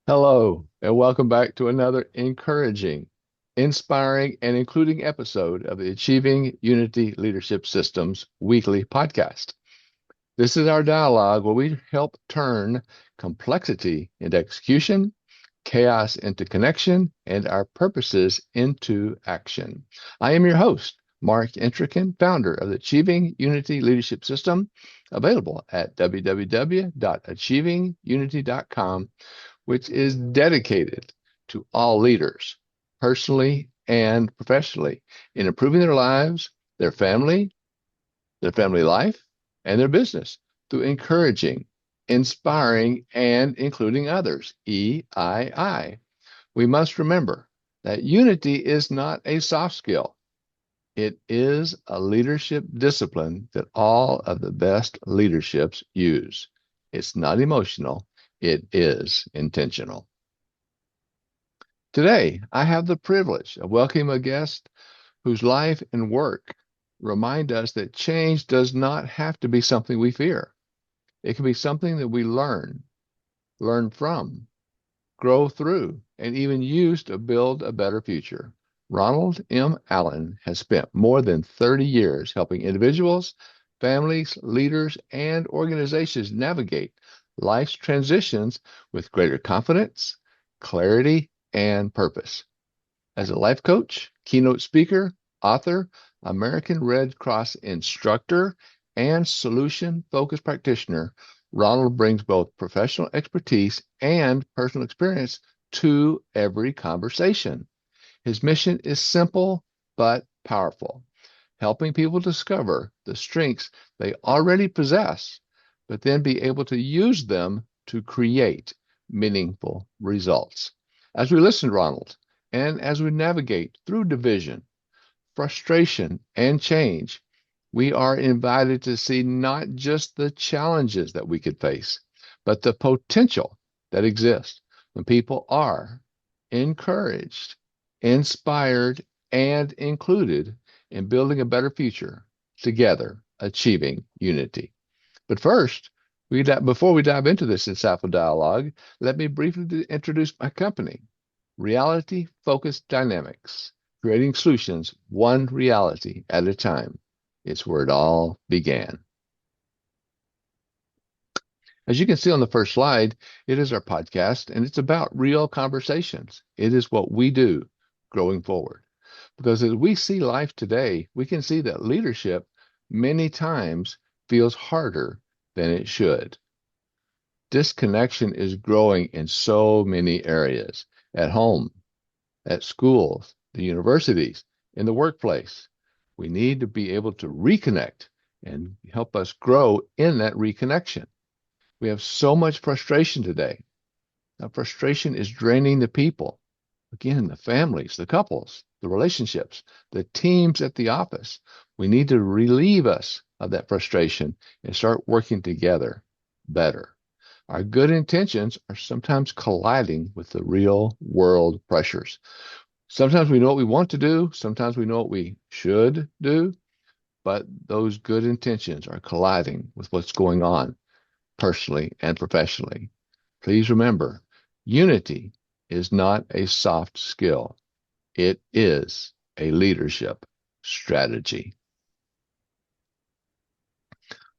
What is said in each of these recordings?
Hello, and welcome back to another encouraging, inspiring, and including episode of the Achieving Unity Leadership Systems weekly podcast. This is our dialogue where we help turn complexity into execution, chaos into connection, and our purposes into action. I am your host, Mark Intrican, founder of the Achieving Unity Leadership System, available at www.achievingunity.com, which is dedicated to all leaders, personally and professionally, in improving their lives, their family life, and their business through encouraging, inspiring, and including others. EII. We must remember that unity is not a soft skill. It is a leadership discipline that all of the best leaderships use. It's not emotional, it is intentional. Today, I have the privilege of welcoming a guest whose life and work remind us that change does not have to be something we fear. It can be something that we learn from, grow through, and even use to build a better future. Ronald M. Allen has spent more than 30 years helping individuals, families, leaders, and organizations navigate life's transitions with greater confidence, clarity, and purpose. As a life coach, keynote speaker, author, American Red Cross instructor, and solution-focused practitioner, Ronald brings both professional expertise and personal experience to every conversation. His mission is simple but powerful, helping people discover the strengths they already possess, but then be able to use them to create meaningful results. As we listen to Ronald, and as we navigate through division, frustration, and change, we are invited to see not just the challenges that we could face, but the potential that exists when people are encouraged, inspired, and included in building a better future together, achieving unity. But first, before we dive into this insightful dialogue, let me briefly introduce my company, Reality Focused Dynamics, creating solutions one reality at a time. It's where it all began. As you can see on the first slide, it is our podcast, and it's about real conversations. It is what we do growing forward. Because as we see life today, we can see that leadership many times feels harder than it should. Disconnection is growing in so many areas, at home, at schools, the universities, in the workplace. We need to be able to reconnect and help us grow in that reconnection. We have so much frustration today. That frustration is draining the people. Again, the families, the couples, the relationships, the teams at the office. We need to relieve us of that frustration and start working together better. Our good intentions are sometimes colliding with the real world pressures. Sometimes we know what we want to do, sometimes we know what we should do, but those good intentions are colliding with what's going on personally and professionally. Please remember, unity is not a soft skill. It is a leadership strategy.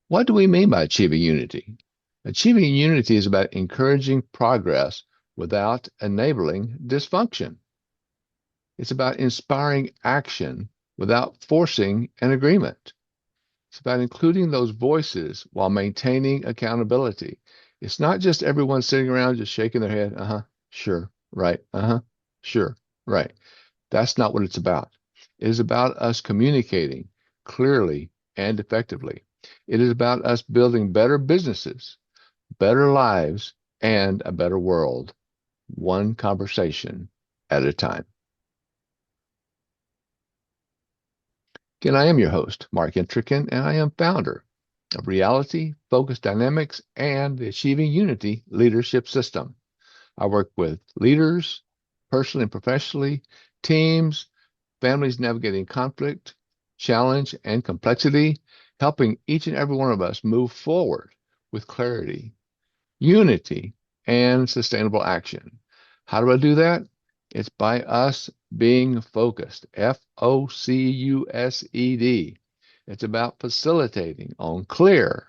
What do we mean by achieving unity? Achieving unity is about encouraging progress without enabling dysfunction. It's about inspiring action without forcing an agreement. It's about including those voices while maintaining accountability. It's not just everyone sitting around just shaking their head, sure, right, sure, right. That's not what it's about. It is about us communicating clearly and effectively. It is about us building better businesses, better lives, and a better world, one conversation at a time. Again, I am your host, Mark Intrican, and I am founder of Reality Focused Dynamics and the Achieving Unity Leadership System. I work with leaders, personally and professionally, teams, families navigating conflict, challenge, and complexity, helping each and every one of us move forward with clarity, unity, and sustainable action. How do I do that? It's by us being focused, Focused. It's about facilitating on clear,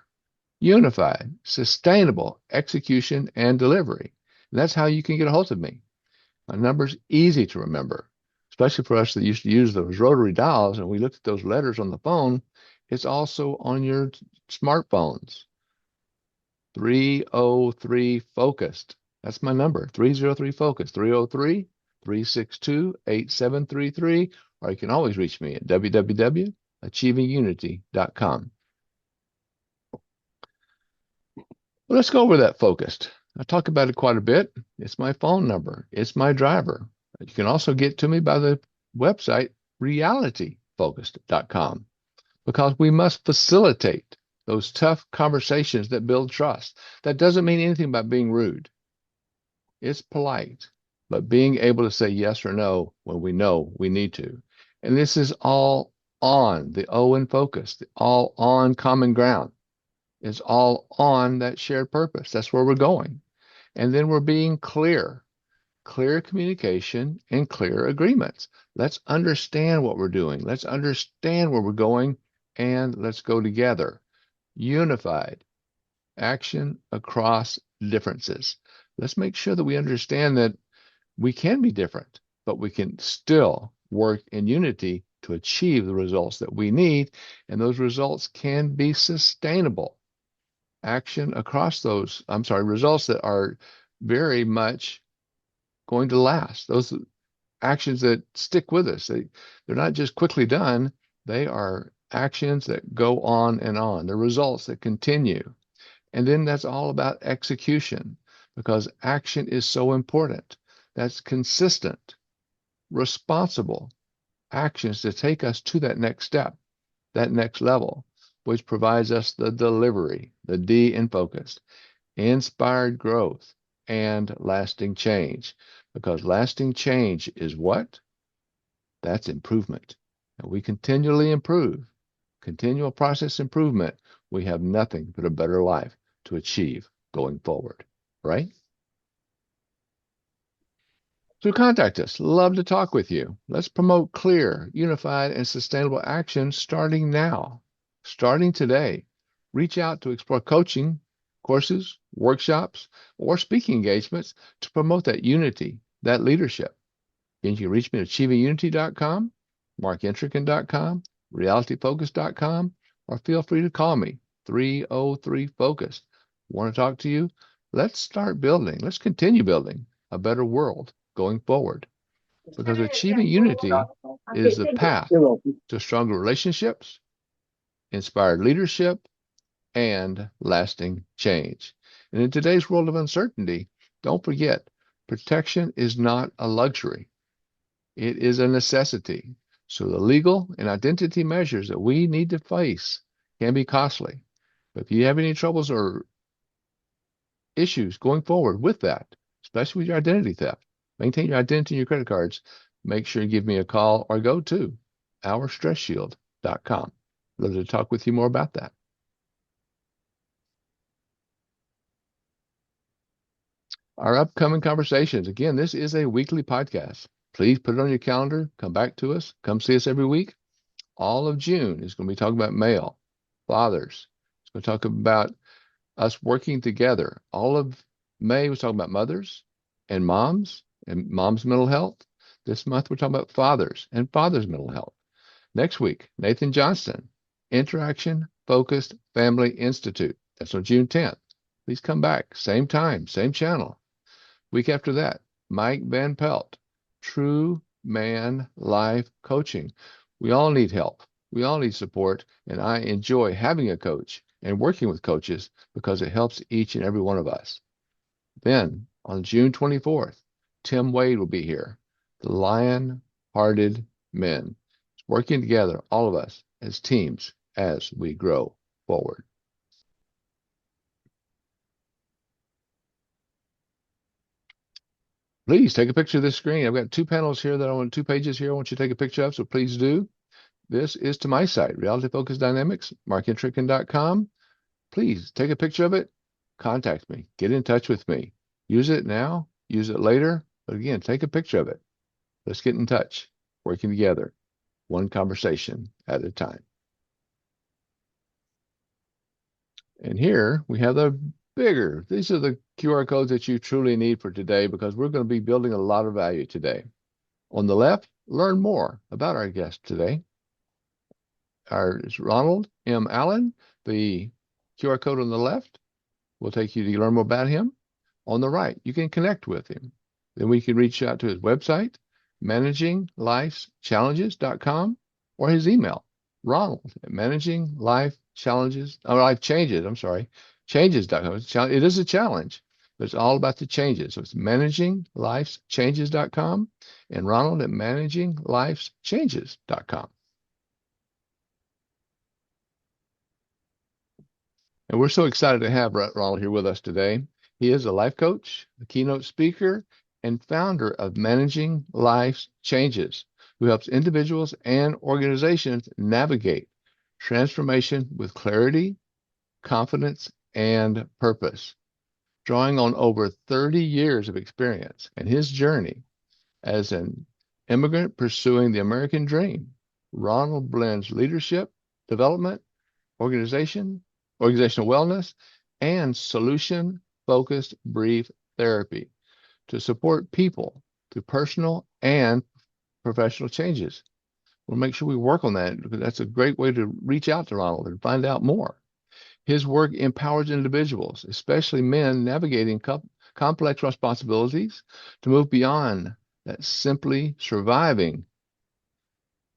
unified, sustainable execution and delivery. And that's how you can get a hold of me. My number's easy to remember, especially for us that used to use those rotary dials and we looked at those letters on the phone. It's also on your smartphones. 303 focused. That's my number, 303 focused, 303-362-8733, or you can always reach me at www.achievingunity.com. Well, let's go over that focused. I talk about it quite a bit. It's my phone number. It's my driver. You can also get to me by the website realityfocused.com because we must facilitate those tough conversations that build trust. That doesn't mean anything about being rude. It's polite, but being able to say yes or no when we know we need to. And this is all on the O in focus, all on common ground. It's all on that shared purpose. That's where we're going. And then we're being clear communication and clear agreements. Let's understand what we're doing. Let's understand where we're going, and let's go together. Unified action across differences. Let's make sure that we understand that we can be different, but we can still work in unity to achieve the results that we need, and those results can be sustainable. Action across those, results that are very much going to last. Those actions that stick with us. They're not just quickly done. They are actions that go on and on. They're results that continue. And then that's all about execution because action is so important. That's consistent, responsible actions to take us to that next step, that next level, which provides us the delivery, the D in focused, inspired growth, and lasting change. Because lasting change is what? That's improvement. And we continually improve. Continual process improvement. We have nothing but a better life to achieve going forward, right? So contact us. Love to talk with you. Let's promote clear, unified, and sustainable action starting now, starting today. Reach out to explore coaching, courses, workshops, or speaking engagements to promote that unity, that leadership. You can reach me at achievingunity.com, markentrican.com, realityfocus.com, or feel free to call me, 303-FOCUS. Want to talk to you? Let's start building. Let's continue building a better world going forward. Because achieving unity is the path to stronger relationships, inspired leadership, and lasting change. And in today's world of uncertainty, don't forget, protection is not a luxury. It is a necessity. So the legal and identity measures that we need to face can be costly. But if you have any troubles or issues going forward with that, especially with your identity theft, maintain your identity and your credit cards, make sure you give me a call or go to ourstressshield.com. I'd love to talk with you more about that. Our upcoming conversations. Again, this is a weekly podcast. Please put it on your calendar. Come back to us. Come see us every week. All of June is going to be talking about male, fathers. It's going to talk about us working together. All of May was talking about mothers and mom's mental health. This month we're talking about fathers and fathers' mental health. Next week, Nathan Johnston, Interaction Focused Family Institute. That's on June 10th. Please come back. Same time, same channel. Week after that, Mike Van Pelt, True Man Life Coaching. We all need help. We all need support. And I enjoy having a coach and working with coaches because it helps each and every one of us. Then on June 24th, Tim Wade will be here. The Lion-Hearted Men. Working together, all of us as teams as we grow forward. Please take a picture of this screen. I've got two panels here that I want, 2 pages here I want you to take a picture of, so please do. This is to my site, Reality Focus Dynamics, markentrican.com. Please take a picture of it. Contact me. Get in touch with me. Use it now, use it later, but again, take a picture of it. Let's get in touch, working together, one conversation at a time. And here we have these are the QR codes that you truly need for today because we're going to be building a lot of value today. On the left, learn more about our guest today. Is Ronald M. Allen. The QR code on the left will take you to learn more about him. On the right, you can connect with him. Then we can reach out to his website, managinglifechallenges.com, or his email, Ronald at changes.com. It is a challenge, but it's all about the changes. So it's managinglifechallenges.com and Ronald at managinglifechallenges.com. And we're so excited to have Ronald here with us today. He is a life coach, a keynote speaker, and founder of Managing Life's Changes, who helps individuals and organizations navigate transformation with clarity, confidence, and purpose. Drawing on over 30 years of experience and his journey as an immigrant pursuing the American dream, Ronald blends leadership, development, organizational wellness, and solution-focused brief therapy to support people through personal and professional changes. We'll make sure we work on that because that's a great way to reach out to Ronald and find out more. His work empowers individuals, especially men navigating complex responsibilities, to move beyond that simply surviving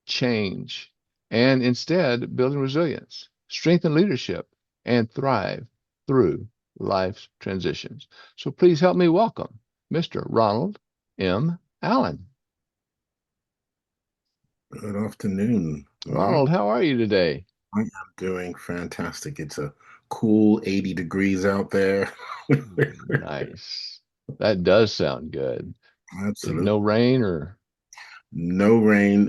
change and instead building resilience, strengthen leadership, and thrive through life's transitions. So please help me welcome Mr. Ronald M. Allen. Good afternoon, Ronald, Mark. how are you today? I am doing fantastic. It's a cool 80 degrees out there. Nice. That does sound good. No Absolutely. rain or No rain.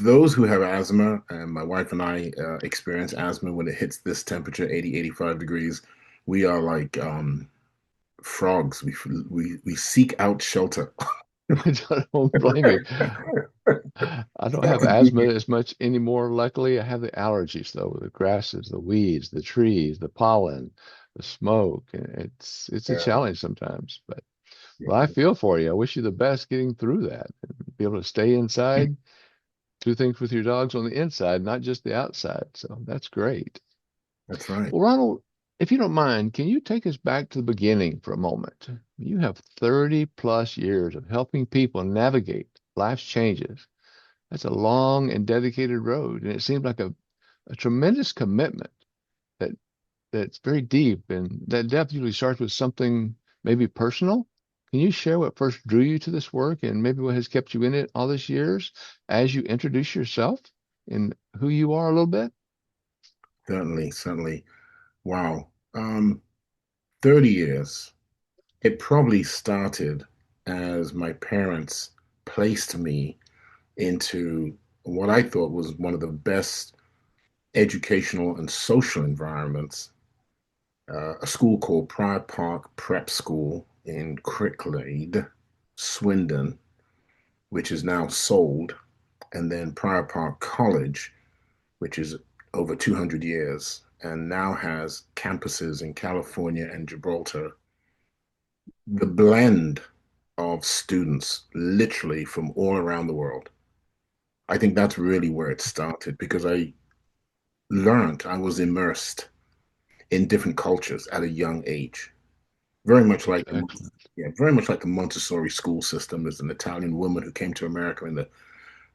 Those who have asthma, and my wife and I experience asthma when it hits this temperature, 80, 85 degrees. We are like frogs. We seek out shelter. I don't blame you. I don't That have could asthma be, as much anymore. Luckily, I have the allergies though, the grasses, the weeds, the trees, the pollen, the smoke. And it's a yeah, challenge sometimes. But well, I yeah. feel for you. I wish you the best getting through that. And be able to stay inside, do things with your dogs on the inside, not just the outside. So that's great. That's right. Well, Ronald, if you don't mind, can you take us back to the beginning for a moment? You have 30 plus years of helping people navigate life's changes. That's a long and dedicated road, and it seems like a tremendous commitment that that's very deep, and that depth usually starts with something maybe personal. Can you share what first drew you to this work and maybe what has kept you in it all these years as you introduce yourself and who you are a little bit? Certainly, certainly. Wow. 30 years. It probably started as my parents placed me into what I thought was one of the best educational and social environments, a school called Prior Park Prep School in Cricklade, Swindon, which is now sold, and then Prior Park College, which is over 200 years and now has campuses in California and Gibraltar. The blend of students literally from all around the world. I think that's really where it started because I was immersed in different cultures at a young age. Very much That's like excellent. very much like the Montessori school system. There's an Italian woman who came to America in the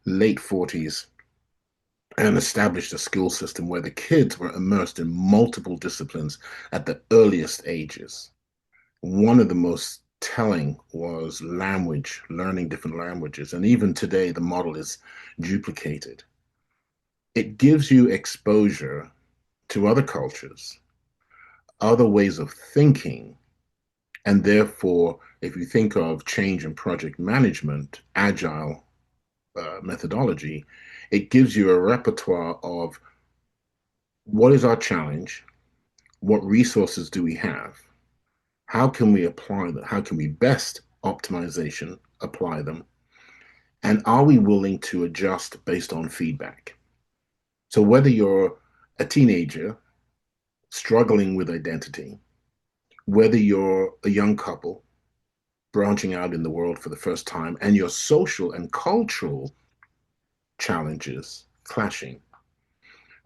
late 40s and established a school system where the kids were immersed in multiple disciplines at the earliest ages. One of the most telling was language, learning different languages. And even today, the model is duplicated. It gives you exposure to other cultures, other ways of thinking. And therefore, if you think of change and project management, agile methodology, it gives you a repertoire of what is our challenge, what resources do we have, How can we apply them? How can we best optimization apply them? And are we willing to adjust based on feedback? So whether you're a teenager struggling with identity, whether you're a young couple branching out in the world for the first time, and your social and cultural challenges clashing,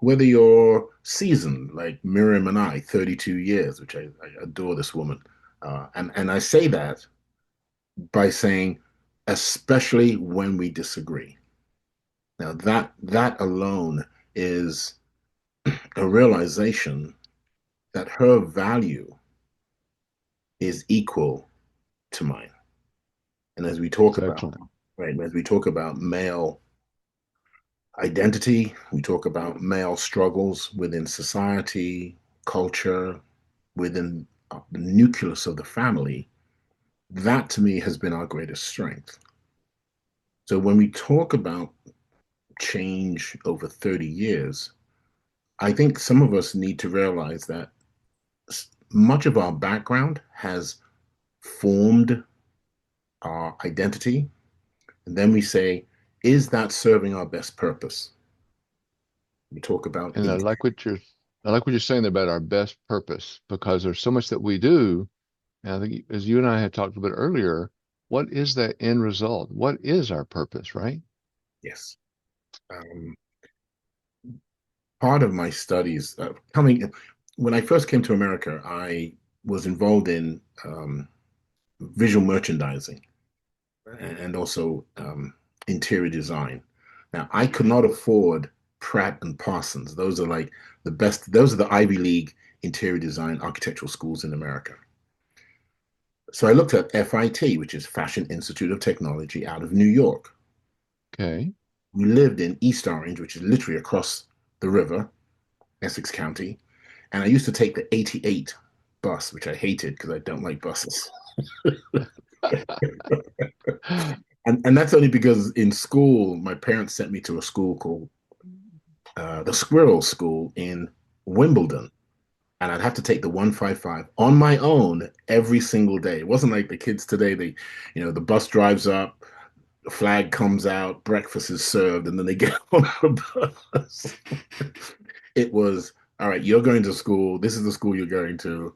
whether you're seasoned like Miriam and I, 32 years, which I adore this woman. And I say that by saying, especially when we disagree. Now that alone is a realization that her value is equal to mine. And as we talk That's about, excellent. right, as we talk about male identity, we talk about male struggles within society, culture, within the nucleus of the family, that to me has been our greatest strength. So when we talk about change over 30 years, I think some of us need to realize that much of our background has formed our identity. And then we say, is that serving our best purpose? We talk about And intent. I like what you're saying about our best purpose because there's so much that we do. And I think as you and I had talked a bit earlier, what is that end result? What is our purpose, right? Yes. Um, Part of my studies coming when I first came to America, I was involved in visual merchandising and also interior design. Now, I could not afford Pratt and Parsons. Those are like the best, those are the Ivy League interior design architectural schools in America. So I looked at FIT, which is Fashion Institute of Technology out of New York. Okay. We lived in East Orange, which is literally across the river, Essex County. And I used to take the 88 bus, which I hated because I don't like buses. And that's only because in school, my parents sent me to a school called the Squirrel School in Wimbledon. And I'd have to take the 155 on my own every single day. It wasn't like the kids today, the bus drives up, the flag comes out, breakfast is served, and then they get on the bus. It was, all right, you're going to school. This is the school you're going to.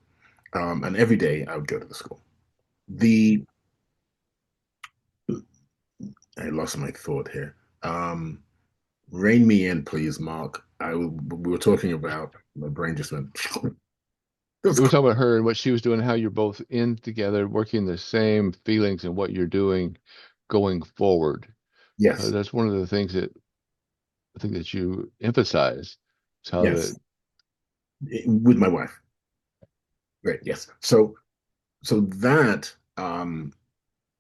And every day I would go to the school. The I lost my thought here. Um, Rein me in, please, Mark. We were talking about my brain just went. We were talking about her and what she was doing, how you're both in together, working the same feelings and what you're doing going forward. Yes, That's one of the things that I think that you emphasize is how yes, that, with my wife. Right. Yes. So that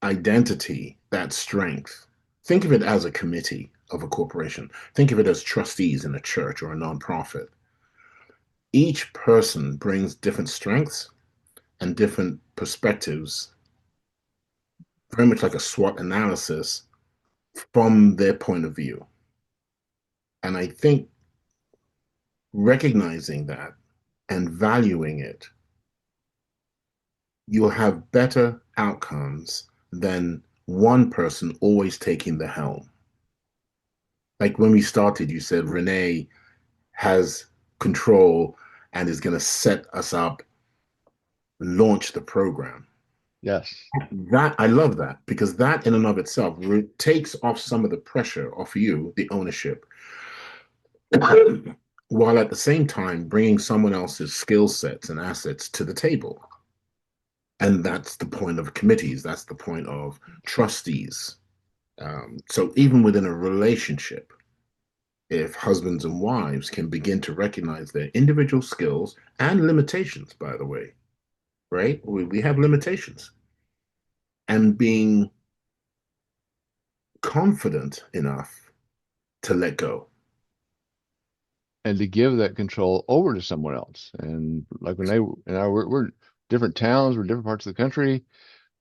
identity, that strength. Think of it as a committee of a corporation. Think of it as trustees in a church or a nonprofit. Each person brings different strengths and different perspectives, very much like a SWOT analysis from their point of view. And I think recognizing that and valuing it, you'll have better outcomes than one person always taking the helm. Like when we started, you said Renee has control and is going to set us up, launch the program. yes. That I love that because that in and of itself takes off some of the pressure off you, the ownership, while at the same time bringing someone else's skill sets and assets to the table. And that's the point of committees. That's the point of trustees. So even within a relationship, if husbands and wives can begin to recognize their individual skills and limitations, by the way, right? We have limitations and being confident enough to let go. And to give that control over to someone else. And like when they and I we're different towns, we're different parts of the country,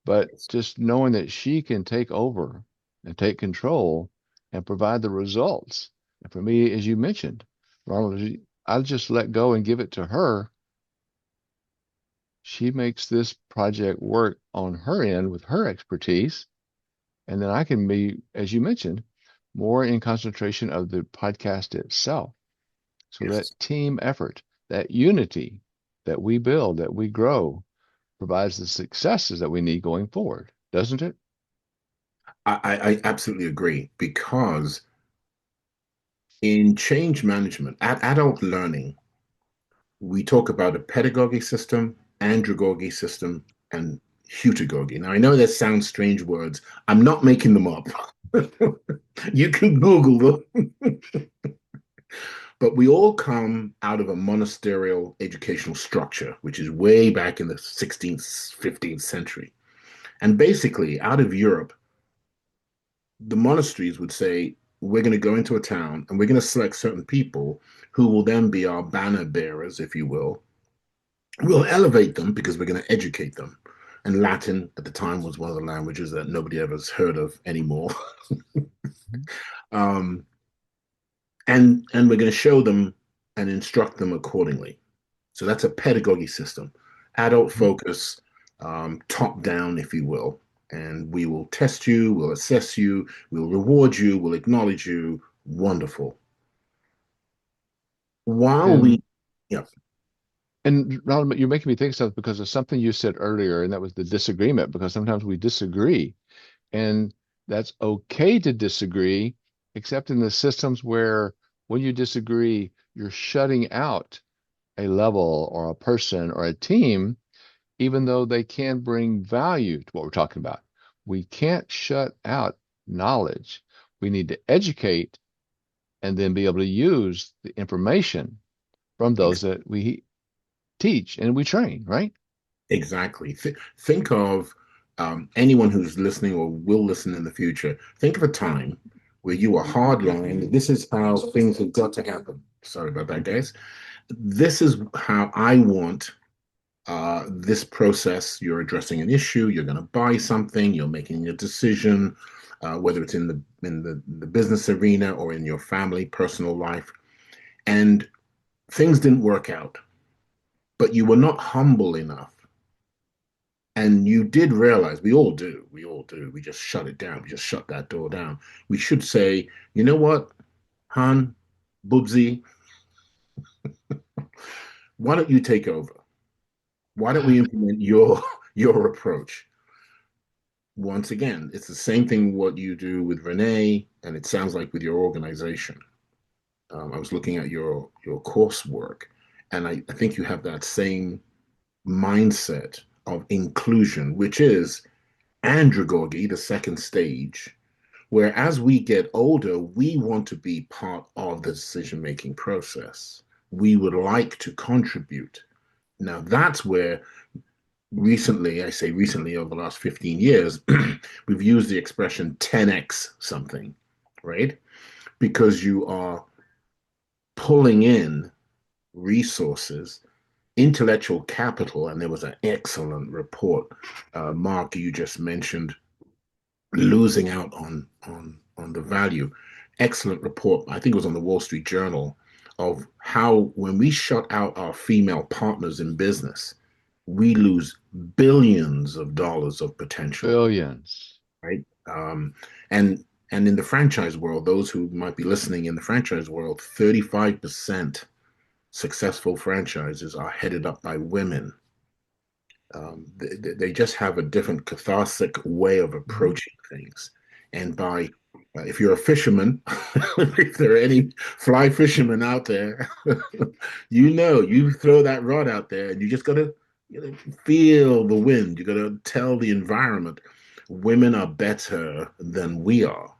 but just knowing that she can take over and take control and provide the results. And for me, as you mentioned, Ronald, I just let go and give it to her. She makes this project work on her end with her expertise. And then I can be, as you mentioned, more in concentration of the podcast itself. So Yes. that team effort, that unity that we build, that we grow, provides the successes that we need going forward, doesn't it? I absolutely agree because in change management, adult learning, we talk about a pedagogy system, andragogy system, and heutagogy. Now, I know that sounds strange words. I'm not making them up. You can Google them. But we all come out of a monasterial educational structure, which is way back in the 16th, 15th century. And basically, out of Europe, the monasteries would say, we're going to go into a town and we're going to select certain people who will then be our banner bearers, if you will. We'll elevate them because we're going to educate them. And Latin at the time was one of the languages that nobody ever's heard of anymore. um, and we're going to show them and instruct them accordingly. So that's a pedagogy system, adult Mhm. focus, top down, if you will. And we will test you, we'll assess you, we'll reward you, we'll acknowledge you. Wonderful. While we, And yeah, Ronald, you're making me think of something because of something you said earlier, and that was the disagreement, because sometimes we disagree. And that's okay to disagree, except in the systems where when you disagree, you're shutting out a level or a person or a team, even though they can bring value to what we're talking about. We can't shut out knowledge. We need to educate and then be able to use the information from those ex- that we teach and we train, right? exactly. Think of anyone who's listening or will listen in the future. Think of a time where you were hardline. This is how things have got to happen. Sorry about that, guys. This is how I want this process. You're addressing an issue, you're going to buy something, you're making a decision, whether it's in the business arena or in your family personal life, and things didn't work out, but you were not humble enough, and you did realize, we all do, we just shut it down, we just shut that door down. We should say, you know what, Han, Bubsy, why don't you take over? Why don't we implement your approach? Once again, it's the same thing what you do with Renee, and it sounds like with your organization. I was looking at your coursework, and I think you have that same mindset of inclusion, which is andragogy, the second stage, where as we get older, we want to be part of the decision making process. We would like to contribute. Now, that's where recently, I say recently over the last 15 years, we've used the expression 10x something, right? Because you are pulling in resources, intellectual capital, and there was an excellent report, Mark, you just mentioned losing out on the value. Excellent report. I think it was on the Wall Street Journal of how when we shut out our female partners in business, we lose billions of dollars of potential, Billions. right? And in the franchise world, those who might be listening in the franchise world, 35% successful franchises are headed up by women. They just have a different cathartic way of Mhm. approaching things. And by if you're a fisherman, if there are any fly fishermen out there, you throw that rod out there and you just got to feel the wind. You got to tell the environment women are better than we are.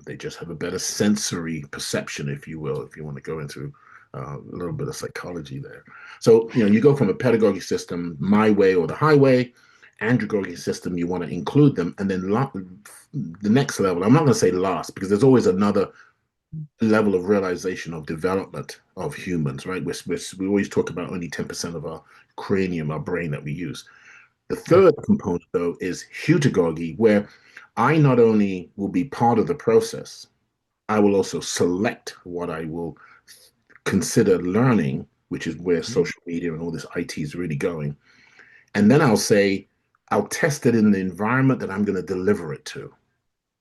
They just have a better sensory perception, if you will, if you want to go into a little bit of psychology there. So, you go from a pedagogy system, my way or the highway, andragogy system, you want to include them. And then the next level, I'm not going to say last, because there's always another level of realization of development of humans, right? We always talk about only 10% of our cranium, our brain that we use. The Yeah. third component, though, is heutagogy, where I not only will be part of the process, I will also select what I will consider learning, which is where Mhm. social media and all this IT is really going. And then I'll say, I'll test it in the environment that I'm going to deliver it to,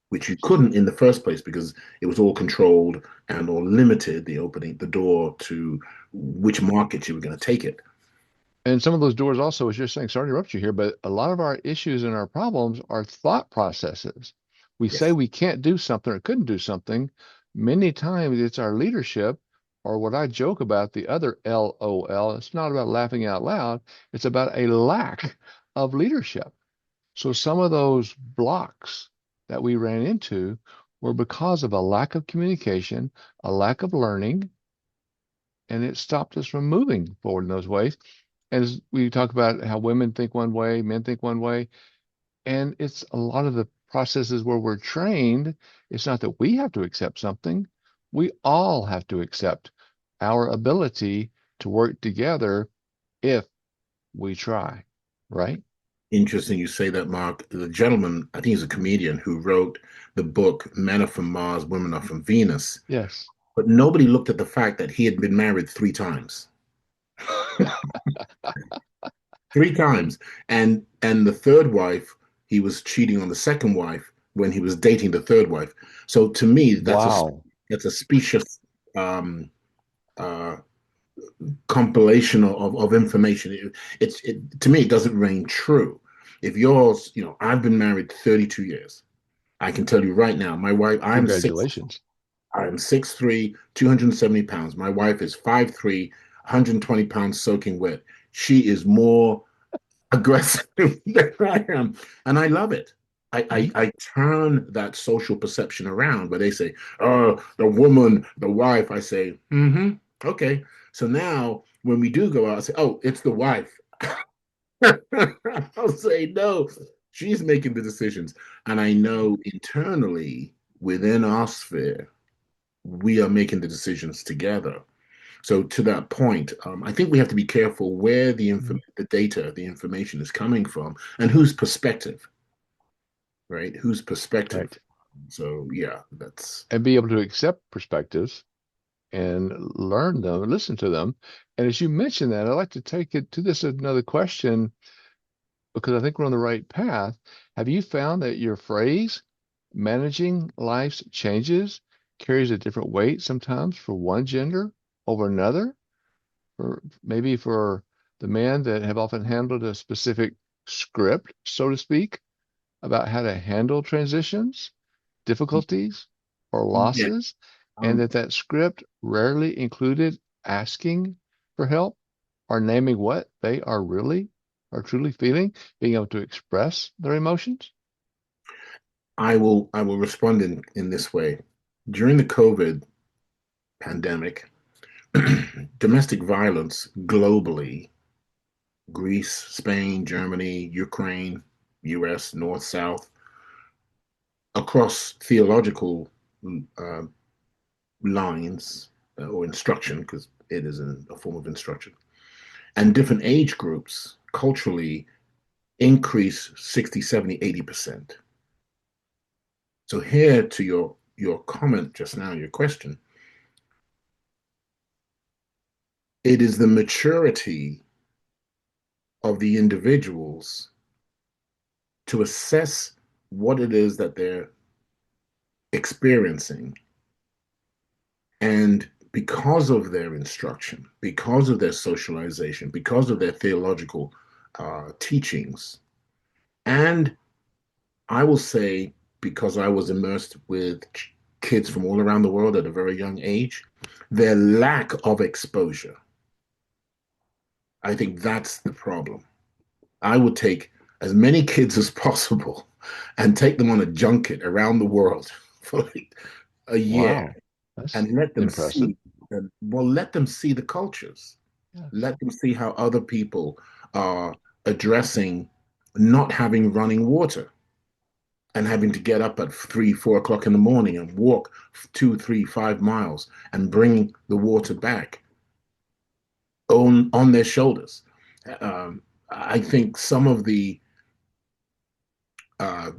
which you couldn't in the first place because it was all controlled and or limited the opening, the door to which market you were going to take it. And some of those doors also, as you're saying, sorry to interrupt you here, but a lot of our issues and our problems are thought processes. We say Yes. we can't do something or couldn't do something. Many times it's our leadership, or what I joke about, the other LOL. It's not about laughing out loud, it's about a lack of leadership. So some of those blocks that we ran into were because of a lack of communication, a lack of learning, and it stopped us from moving forward in those ways. As we talk about how women think one way, men think one way, and it's a lot of the processes where we're trained. It's not that we have to accept something. We all have to accept our ability to work together if we try, right? Interesting you say that, Mark. The gentleman, I think he's a comedian who wrote the book Men Are From Mars, Women Are From Venus. Yes. But nobody looked at the fact that he had been married three times. Three times. And the third wife, he was cheating on the second wife when he was dating the third wife. So to me, Wow. that's a specious um, uh, compilation of information. To me, it doesn't ring true. If yours, I've been married 32 years. I can tell you right now, my wife, Congratulations. I'm 6'3", 270 pounds. My wife is 5'3", 120 pounds soaking wet. She is more aggressive than I am, and I love it. Mhm. I turn that social perception around where they say, "Oh, the woman, the wife." I say, "Mm-hmm, okay." So now, when we do go out, I say, "Oh, it's the wife." I'll say, "No, she's making the decisions," and I know internally within our sphere, we are making the decisions together. So to that point, I think we have to be careful where Mhm. the data, the information is coming from, and whose perspective, right? Whose perspective. Right. So yeah, that's And be able to accept perspectives and learn them, listen to them. And as you mentioned that, I'd like to take it to this another question because I think we're on the right path. Have you found that your phrase, managing life's changes, carries a different weight sometimes for one gender over another? Or maybe for the men that have often handled a specific script, so to speak, about how to handle transitions, difficulties, or yeah. losses, and Um, that script rarely included asking for help or naming what they are really or truly feeling, being able to express their emotions. I will respond in this way. During the COVID pandemic, domestic violence globally, Greece, Spain, Germany, Ukraine, US, North, South, across theological uh, lines or instruction, because it is a form of instruction, and different age groups culturally increase 60, 70, 80%. So here to your comment just now, your question, it is the maturity of the individuals to assess what it is that they're experiencing. And because of their instruction, because of their socialization, because of their theological teachings, and I will say, because I was immersed with kids from all around the world at a very young age, their lack of exposure. I think that's the problem. I would take as many kids as possible and take them on a junket around the world for like a year Wow, that's and let them impressive. see, let them see the cultures. Yes. Let them see how other people are addressing not having running water and having to get up at 3, 4 o'clock in the morning and walk 2, 3, 5 miles and bring the water back on their shoulders. I think some of the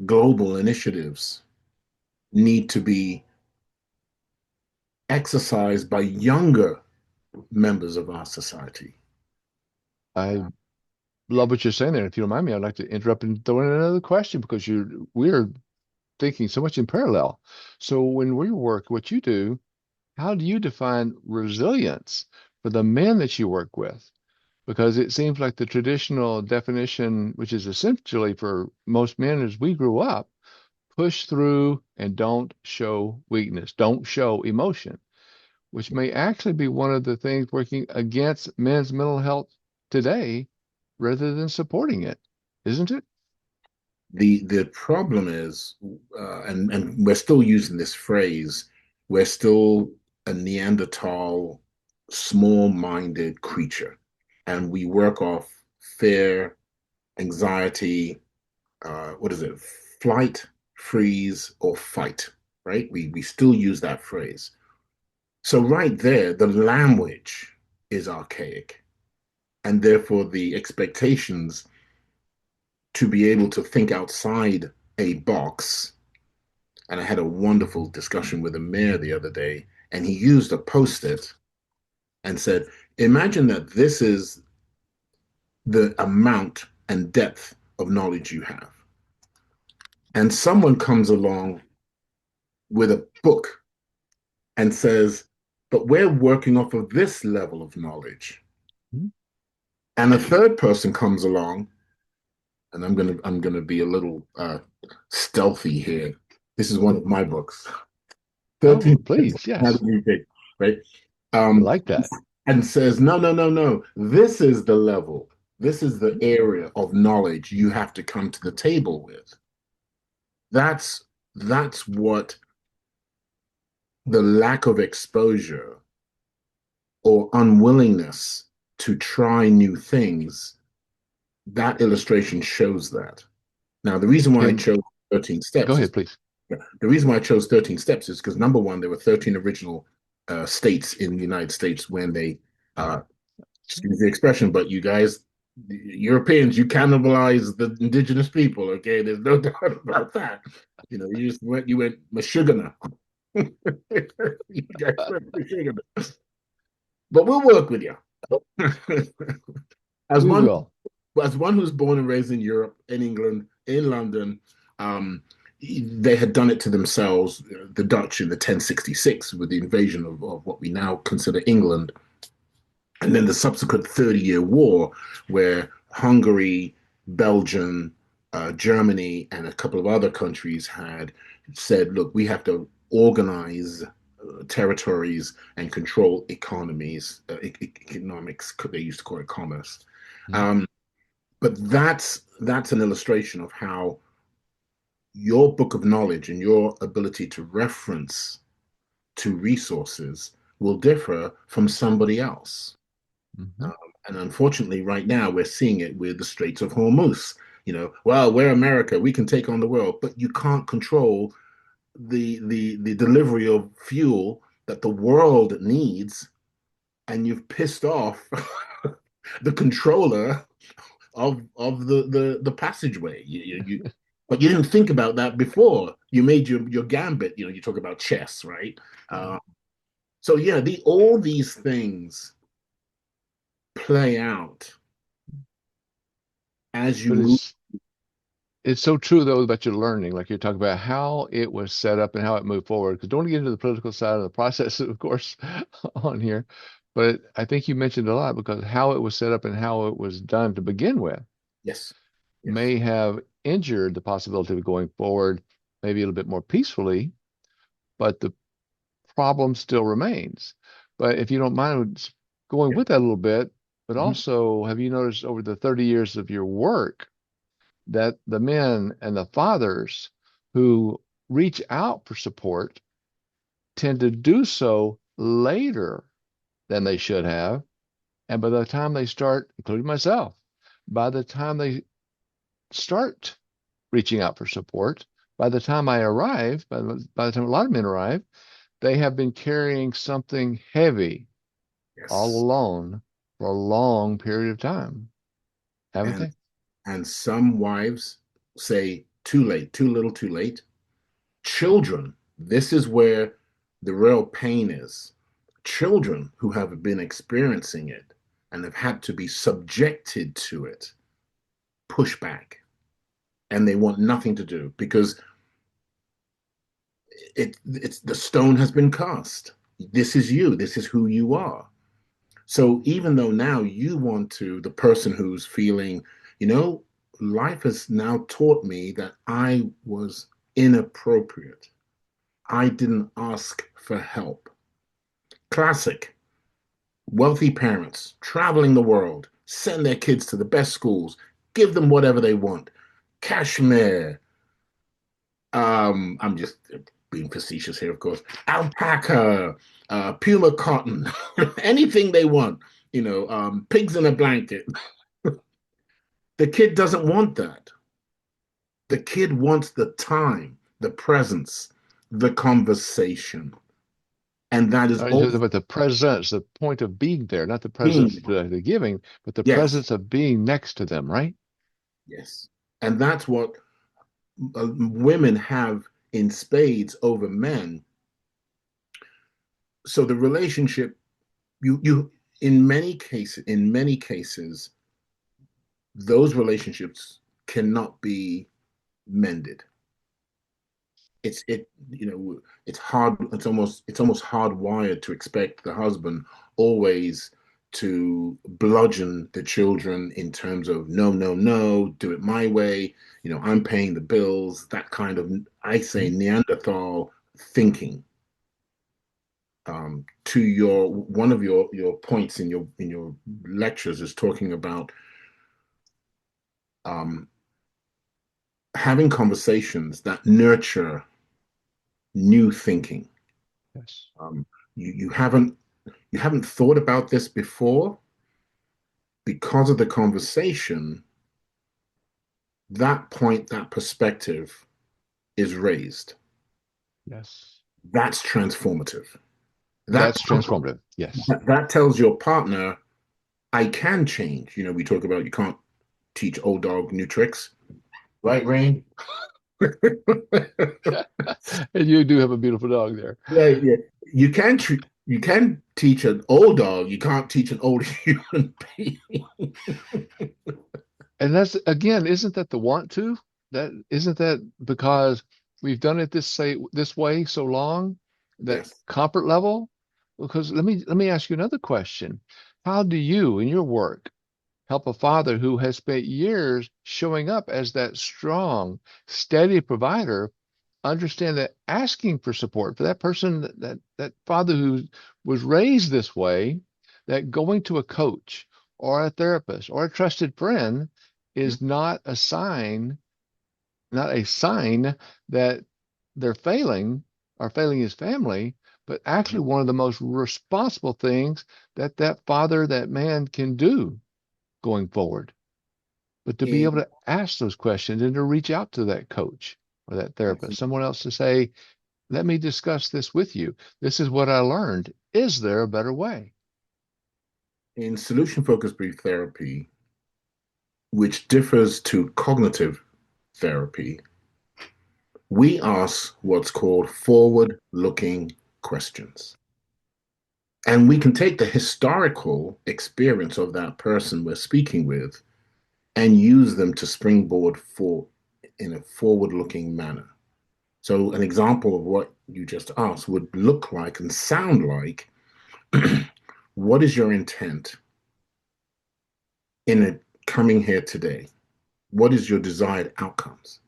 global initiatives need to be exercised by younger members of our society. I love what you're saying there. If you don't mind me, I'd like to interrupt and throw in another question because we're thinking so much in parallel. So when we work, what you do, how do you define resilience for the men that you work with? Because it seems like the traditional definition, which is essentially for most men as we grew up, push through and don't show weakness, don't show emotion, which may actually be one of the things working against men's mental health today rather than supporting it, isn't it? The problem is, and we're still using this phrase, we're still a Neanderthal, small-minded creature, and we work off fear, anxiety, what is it, flight, freeze, or fight, right? We still use that phrase. So right there, the language is archaic, and therefore the expectations to be able to think outside a box. And I had a wonderful discussion with a mayor the other day, and he used a post-it and said, imagine that this is the amount and depth of knowledge you have. And someone comes along with a book and says, but we're working off of this level of knowledge. Mhm. And a third person comes along, and I'm gonna be a little stealthy here. This is one of my books. Oh, 13 Steps please, How to yes. Be Big, right? I Um, like that. and says, no, no, no, no. This is the level. This is the area of knowledge you have to come to the table with. That's that's what the lack of exposure or unwillingness to try new things, that illustration shows that. Now, the reason why I Can chose 13 go steps is ahead, please. the reason why I chose 13 steps is because number one, there were 13 original states in the United States when they excuse the expression, but you guys, Europeans, you cannibalize the indigenous people. Okay, there's no doubt about that. You know, you went Meshuggah. You guys went Meshuggah. But we'll work with you. as We one will. as one who's born and raised in Europe, in England, in London, um, they had done it to themselves. The Dutch in the 1066 with the invasion of what we now consider England, and then the subsequent 30-year war, where Hungary, Belgium, Germany, and a couple of other countries had said, look, we have to organize territories and control economies, economics, they used to call it commerce. Mhm. Um, but that's an illustration of how your book of knowledge and your ability to reference to resources will differ from somebody else. Mhm. Um, and unfortunately, right now we're seeing it with the Straits of Hormuz. You know, well, we're America, we can take on the world, but you can't control the delivery of fuel that the world needs, and you've pissed off the controller of the passageway. But you didn't think about that before you made your gambit. You know, you talk about chess, right? Yeah. So yeah, all these things play out as you But move. it's so true though about your learning, like you're talking about how it was set up and how it moved forward. Because don't get into the political side of the process, of course, on here. But I think you mentioned a lot because how it was set up and how it was done to begin with Yes, yes. may have injured the possibility of going forward, maybe a little bit more peacefully, but the problem still remains. But if you don't mind going Yeah. with that a little bit, but Mhm. also have you noticed over the 30 years of your work that the men and the fathers who reach out for support tend to do so later than they should have? And by the time they start, including myself, by the time they start reaching out for support, by the time I arrive, by the time a lot of men arrive, they have been carrying something heavy all Yes. alone for a long period of time, haven't And they? and some wives say too late, too little, too late. Children, this is where the real pain is. Children who have been experiencing it and have had to be subjected to it. push back and they want nothing to do because it's the stone has been cast. This is you. This is who you are. So even though now you want to, the person who's feeling, you know, life has now taught me that I was inappropriate. I didn't ask for help. Classic. Wealthy parents traveling the world, send their kids to the best schools, give them whatever they want. Cashmere. I'm just being facetious here, of course. Alpaca, puma cotton, anything they want. Pigs in a blanket. The kid doesn't want that. The kid wants the time, the presence, the conversation. And that is also But the presence, the point of being there, not the presence being, the giving, but the yes, presence of being next to them, right? yes. And that's what women have in spades over men. So the relationship, you in many cases, those relationships cannot be mended. It's hard. It's almost hardwired to expect the husband always to bludgeon the children in terms of no, no, no, do it my way. I'm paying the bills. That kind of, I say, Neanderthal thinking. To your one of your points in your lectures is talking about um, having conversations that nurture new thinking. Yes. Um, you haven't thought about this before because of the conversation. That point, that perspective is raised. Yes. That's transformative. That That's transformative. Yes. that tells your partner, I can change. We talk about you can't teach old dog new tricks, right, Rain? And you do have a beautiful dog there. Yeah, yeah. You can teach an old dog. You can't teach an old human being. And that's again, isn't that the want to? That isn't that because we've done it this way so long, that Yes. comfort level? Because let me ask you another question. How do you in your work help a father who has spent years showing up as that strong, steady provider understand that asking for support for that person, that father who was raised this way, that going to a coach or a therapist or a trusted friend Mhm. is not a sign that they're failing or failing his family, but actually one of the most responsible things that father, that man can do going forward. But to be able In to ask those questions and to reach out to that coach or that therapist, someone else to say, let me discuss this with you. This is what I learned. Is there a better way? in solution focused brief therapy, which differs to cognitive therapy, we ask what's called forward looking questions. And we can take the historical experience of that person we're speaking with and use them to springboard for in a forward looking manner. So, an example of what you just asked would look like and sound like what is your intent in coming here today? What is your desired outcomes?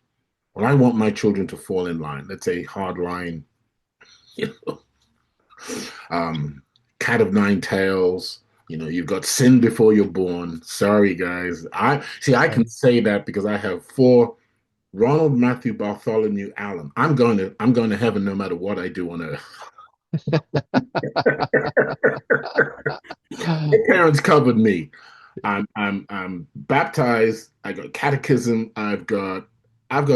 Well, I want my children to fall in line. Let's say hard line, you know, um, cat of nine tails. You've got sin before you're born. Sorry, guys. I see. I can Right. say that because I have four Ronald, Matthew, Bartholomew, Allen. I'm going to heaven no matter what I do on earth. My parents covered me. I'm baptized. I got catechism. I've got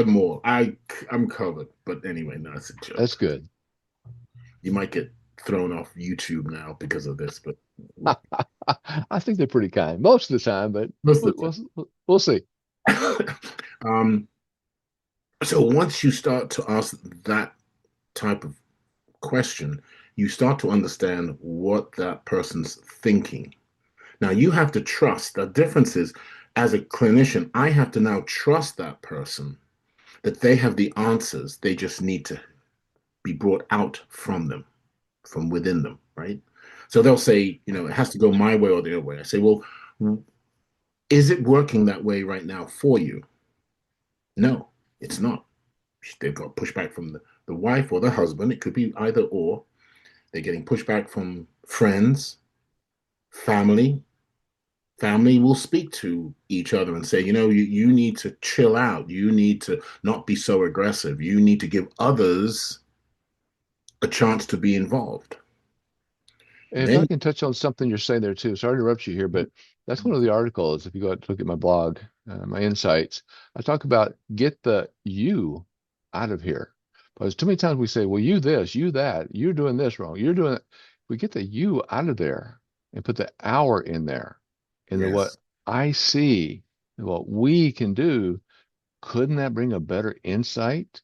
more. I'm covered. But anyway, no, it's a That's joke. good. You might get thrown off YouTube now because of this, but I think they're pretty kind most of the time, but most we'll, of the we'll see. time. So once you start to ask that type of question, you start to understand what that person's thinking. Now you have to trust. The difference is as a clinician, I have to now trust that person that they have the answers. They just need to be brought out from them, from within them, right? So they'll say, it has to go my way or their way. I say, well, is it working that way right now for you? No, it's not. They've got pushback from the wife or the husband. It could be either or. They're getting pushback from friends, family. Family will speak to each other and say, you need to chill out. You need to not be so aggressive. You need to give others a chance to be involved. If I Then, can touch on something you're saying there too, sorry to interrupt you here, but that's one of the articles. If you go out to look at my blog, my insights, I talk about get the you out of here. Because too many times we say, well, you this, you that, you're doing this wrong, you're doing it. We get the you out of there and put the our in there. And the what yes, I see and what we can do, couldn't that bring a better insight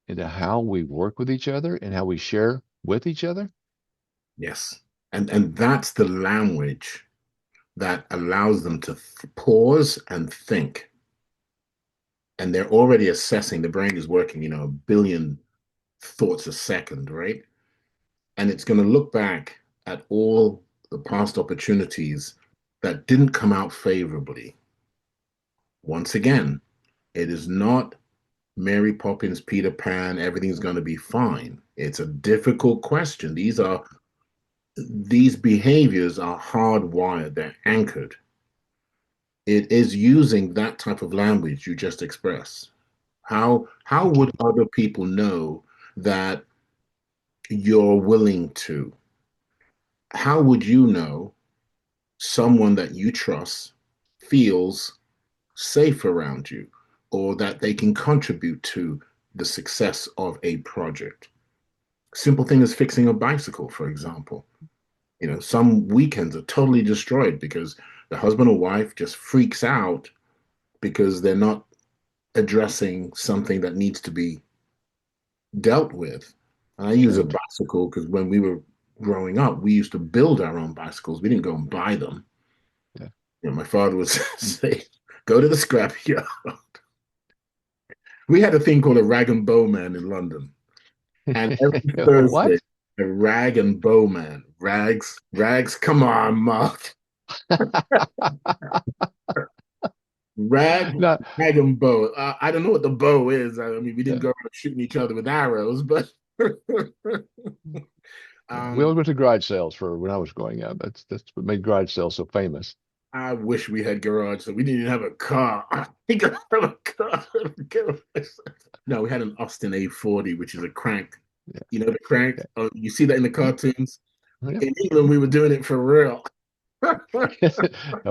into how we work with each other and how we share with each other? yes. And that's the language that allows them to pause and think. And they're already assessing, the brain is working, a billion thoughts a second, right? And it's going to look back at all the past opportunities that didn't come out favorably. Once again, it is not Mary Poppins, Peter Pan, everything's going to be fine. It's a difficult question. These behaviors are hardwired, they're anchored. It is using that type of language you just expressed. How would other people know that you're willing to? How would you know someone that you trust feels safe around you or that they can contribute to the success of a project? Simple thing as fixing a bicycle, for example. Some weekends are totally destroyed because the husband or wife just freaks out because they're not addressing something that needs to be dealt with. And I use a Right. bicycle because when we were growing up, we used to build our own bicycles. We didn't go and buy them. Yeah. My father would say, go to the scrapyard. We had a thing called a rag and bow man in London. And every Thursday, What? a rag and bow man. Rags, come on, Mark. Rag, No, rag and bow. I don't know what the bow is. I mean, we didn't yeah, go around shooting each other with arrows, but yeah. We um, always went to garage sales for when I was growing up. That's what made garage sales so famous. I wish we had garage, so we didn't even have a car. We could have a car. No, we had an Austin A40, which is a crank. Yeah, The crank. yeah, Oh, you see that in the yeah. cartoons. Yeah. In England, we were doing it for real. Now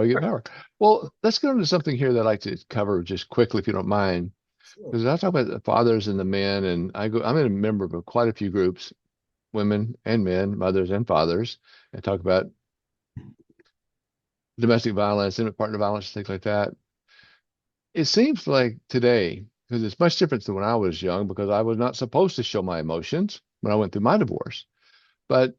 we get power. Well, let's go into something here that I'd like to cover just quickly, if you don't mind, Sure. because I talk about the fathers and the men, and I'm a member of quite a few groups, women and men, mothers and fathers, and talk about domestic violence, intimate partner violence, things like that. It seems like today, because it's much different than when I was young, because I was not supposed to show my emotions when I went through my divorce. But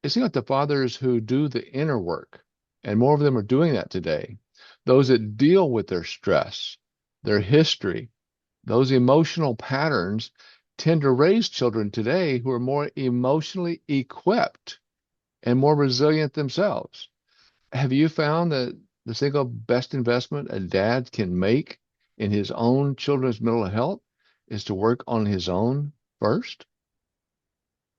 it seems like the fathers who do the inner work, and more of them are doing that today, those that deal with their stress, their history, those emotional patterns tend to raise children today who are more emotionally equipped and more resilient themselves. Have you found that the single best investment a dad can make in his own children's mental health is to work on his own first?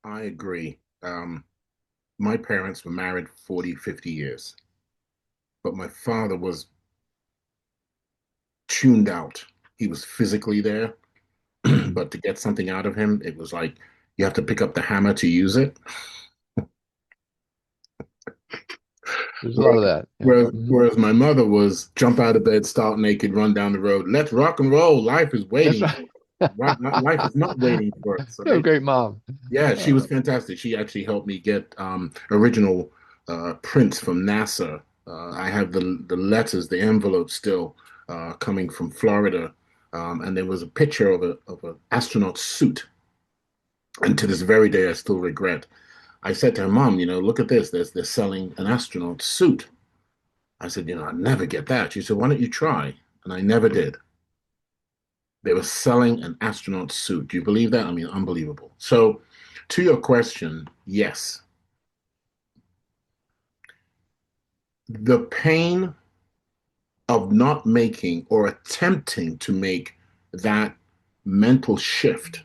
I agree. My parents were married 40, 50 years, but my father was tuned out. He was physically there, Mhm. but to get something out of him, it was like you have to pick up the hammer to use it. There's a lot of that. Yeah. Whereas my mother was jump out of bed, start naked, run down the road. Let's rock and roll. Life is That's waiting. right. Life is not waiting for us. You're a Right? great mom. Yeah, she was Uh, fantastic. She actually helped me get original prints from NASA. I have the letters, the envelope still coming from Florida, and there was a picture of an astronaut suit. And to this very day, I still regret. I said to her, "Mom, look at this. They're selling an astronaut suit." I said, I never get that. She said, why don't you try? And I never did. They were selling an astronaut suit. Do you believe that? I mean, unbelievable. So, to your question, yes, the pain of not making or attempting to make that mental shift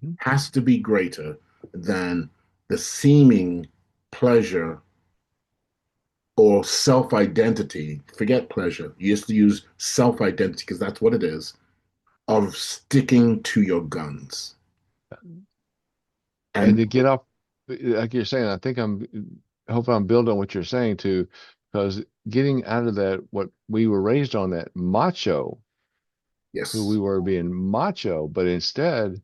Hmm. has to be greater than the seeming pleasure or self identity. Forget pleasure. You used to use self identity because that's what it is of sticking to your guns. And And to get off, like you're saying, I think hopefully I'm building on what you're saying too, because getting out of that, what we were raised on, that macho, who we yes, were being macho, but instead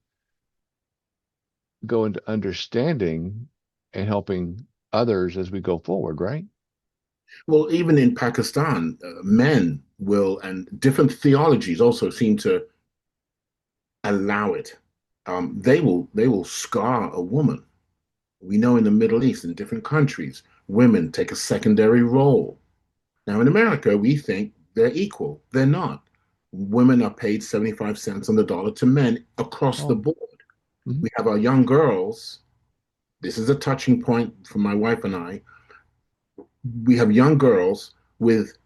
go into understanding and helping others as we go forward, right? well, even in Pakistan, men will, and different theologies also seem to allow it. They will scar a woman. We know in the Middle East, in different countries, women take a secondary role. Now, in America, we think they're equal. They're not. Women are paid 75 cents on the dollar to men across the Oh, board. mhm. We have our young girls. This is a touching point for my wife and I. We have young girls with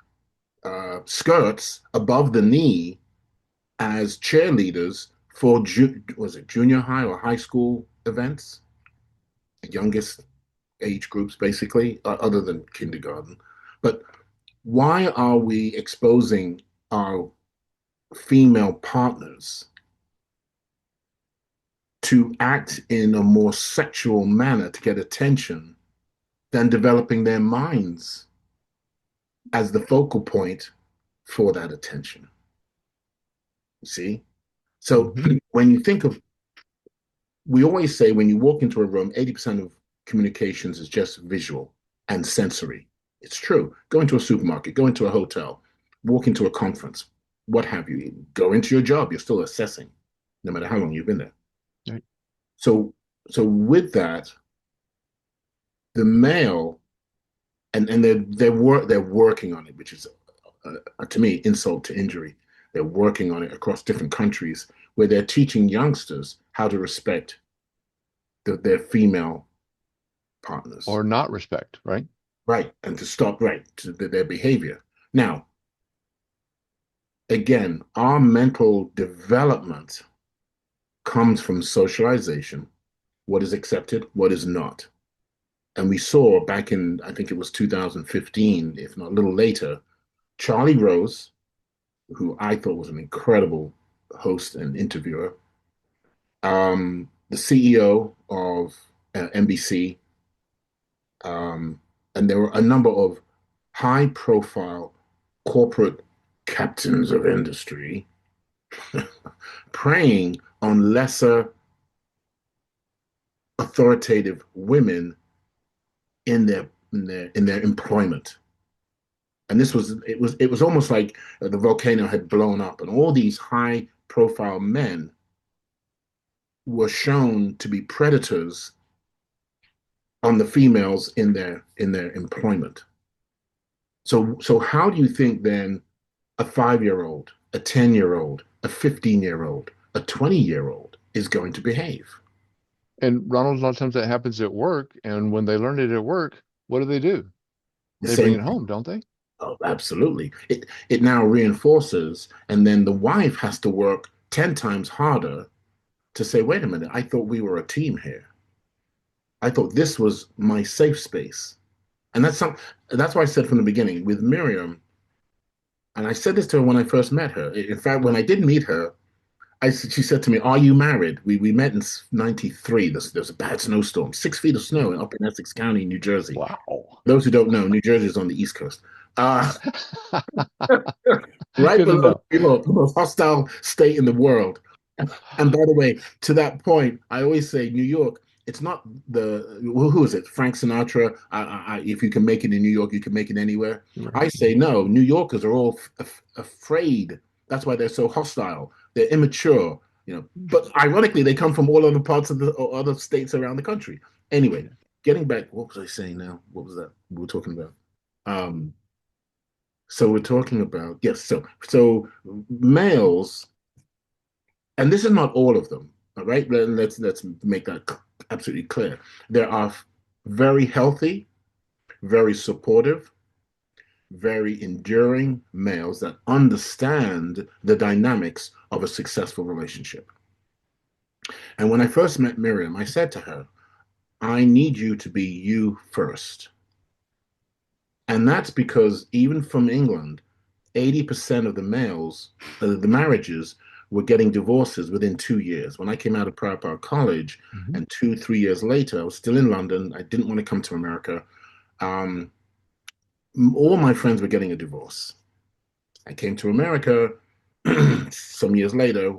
skirts above the knee as cheerleaders for was it junior high or high school events, youngest age groups basically, other than kindergarten. But why are we exposing our female partners to act in a more sexual manner to get attention than developing their minds as the focal point for that attention? See? So Mhm. when you think of, we always say when you walk into a room, 80% of communications is just visual and sensory. It's true. Go into a supermarket, go into a hotel, walk into a conference, what have you. Go into your job, you're still assessing, no matter how long you've been there. Right. So, so with that, the male, and they're working on it, which is to me insult to injury. They're working on it across different countries where they're teaching youngsters how to respect their female partners, Or not respect, right? right, and to stop right to their behavior. Now, again, our mental development comes from socialization. What is accepted, what is not. And we saw back in, I think it was 2015, if not a little later, Charlie Rose, who I thought was an incredible host and interviewer, the CEO of NBC, and there were a number of high profile corporate captains of industry preying on lesser authoritative women in their employment. And it was almost like the volcano had blown up, and all these high profile men were shown to be predators on the females in their employment. So how do you think then a 5-year-old, a 10-year-old, a 15-year-old, a 20-year-old is going to behave? And Ronald, a lot of times that happens at work, and when they learn it at work, what do? The They bring same. it home, don't they? Oh, absolutely. It now reinforces, and then the wife has to work 10 times harder to say, wait a minute, I thought we were a team here. I thought this was my safe space. And that's why I said from the beginning with Miriam, and I said this to her when I first met her. In fact, when I did meet her, she said to me, "Are you married?" We met in '93. There's a bad snowstorm, 6 feet of snow up in Essex County, New Jersey. Wow. Those who don't know, New Jersey is on the East Coast. Uh, right Good to below know. the most hostile state in the world. And by the way, to that point, I always say New York. It's not who is it? Frank Sinatra. If you can make it in New York, you can make it anywhere. Right. I say no. New Yorkers are all afraid. That's why they're so hostile. They're immature. But ironically, they come from all other parts of the or other states around the country. Anyway, Yeah. getting back, what was I saying now? What was that we were talking about? Um, So we're talking about, yes, so males, and this is not all of them, all right? Let's make that absolutely clear. There are very healthy, very supportive, very enduring males that understand the dynamics of a successful relationship. And when I first met Miriam, I said to her, I need you to be you first. And that's because even from England, 80% of the males, the marriages, were getting divorces within 2 years. When I came out of Proud Park College, Mhm. and 3 years later, I was still in London. I didn't want to come to America. Um, all my friends were getting a divorce. I came to America some years later,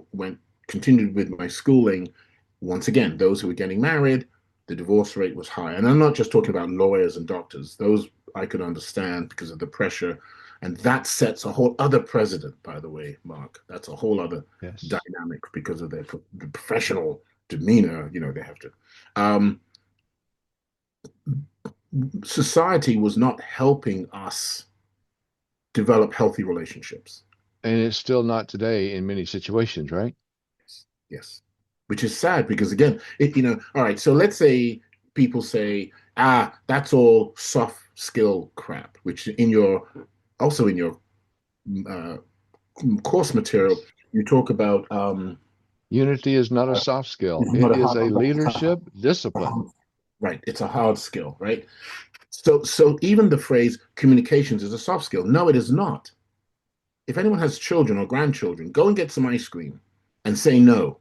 continued with my schooling. Once again, those who were getting married, the divorce rate was high. And I'm not just talking about lawyers and doctors. Those I could understand because of the pressure. And that sets a whole other precedent, by the way, Mark. That's a whole other Yes. dynamic because of the professional demeanor, they have to. Um, Society was not helping us develop healthy relationships. And it's still not today in many situations, right? Yes. Which is sad because again, all right, so let's say people say, that's all soft skill crap, which also in your uh, course material, Yes. you talk about Unity is not a soft skill. it's not It a is hard, a it's leadership discipline. right, it's a hard skill, right? So even the phrase communications is a soft skill. No, it is not. If anyone has children or grandchildren, go and get some ice cream and say no.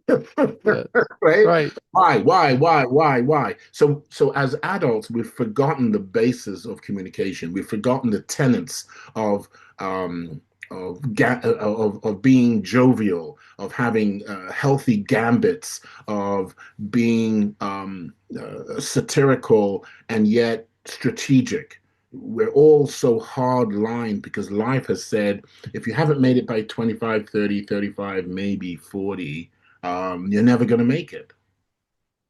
Yeah. Right? Right. Why? So as adults, we've forgotten the basis of communication. We've forgotten the tenets of um, of being jovial, of having healthy gambits, of being satirical and yet strategic. We're all so hard lined because life has said if you haven't made it by 25, 30, 35, maybe 40, you're never going to make it.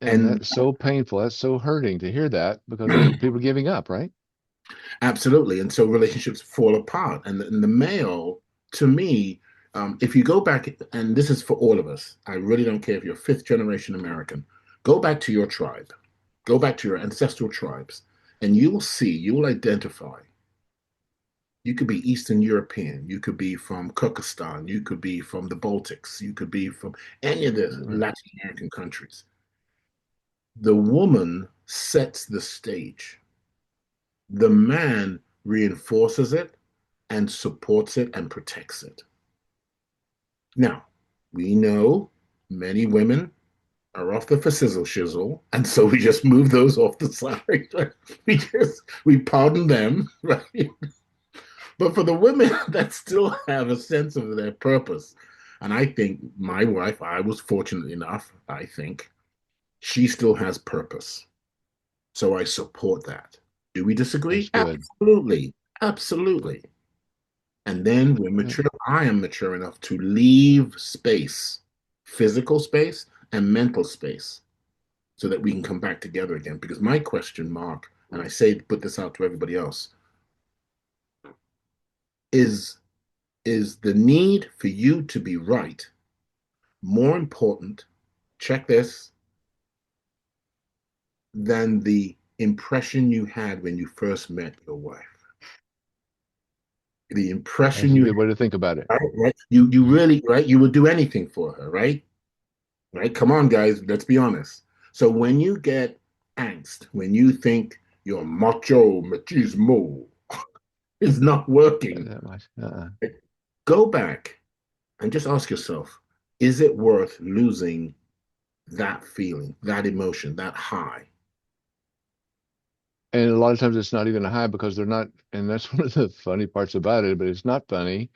And And that's so painful. That's so hurting to hear that because of people giving up, right? absolutely. And so relationships fall apart. And the male, to me, if you go back, and this is for all of us, I really don't care if you're fifth generation American, go back to your tribe, go back to your ancestral tribes, and you will see, you will identify. You could be Eastern European, you could be from Kyrgyzstan, you could be from the Baltics, you could be from any of the Right. Latin American countries. The woman sets the stage. The man reinforces it and supports it and protects it. Now, we know many women are off the for sizzle shizzle, and so we just move those off the side. Right? We pardon them, right? But for the women that still have a sense of their purpose, and I think my wife, I was fortunate enough, I think, she still has purpose. So I support that. Do we That's disagree? good. Absolutely. Absolutely. And then we're Yeah. mature. I am mature enough to leave space, physical space and mental space, so that we can come back together again. Because my question, Mark, and I say put this out to everybody else, is is the need for you to be right more important, check this, than the impression you had when you first met your wife? The impression That's a you good way to think about it. had, right? You really, right? You would do anything for her, right? Right? Come on, guys, let's be honest. So when you get angst, when you think your macho machismo is not working, That much. go back and just ask yourself, is it worth losing that feeling, that emotion, that high? And a lot of times it's not even a high because they're not, and that's one of the funny parts about it, but it's not funny.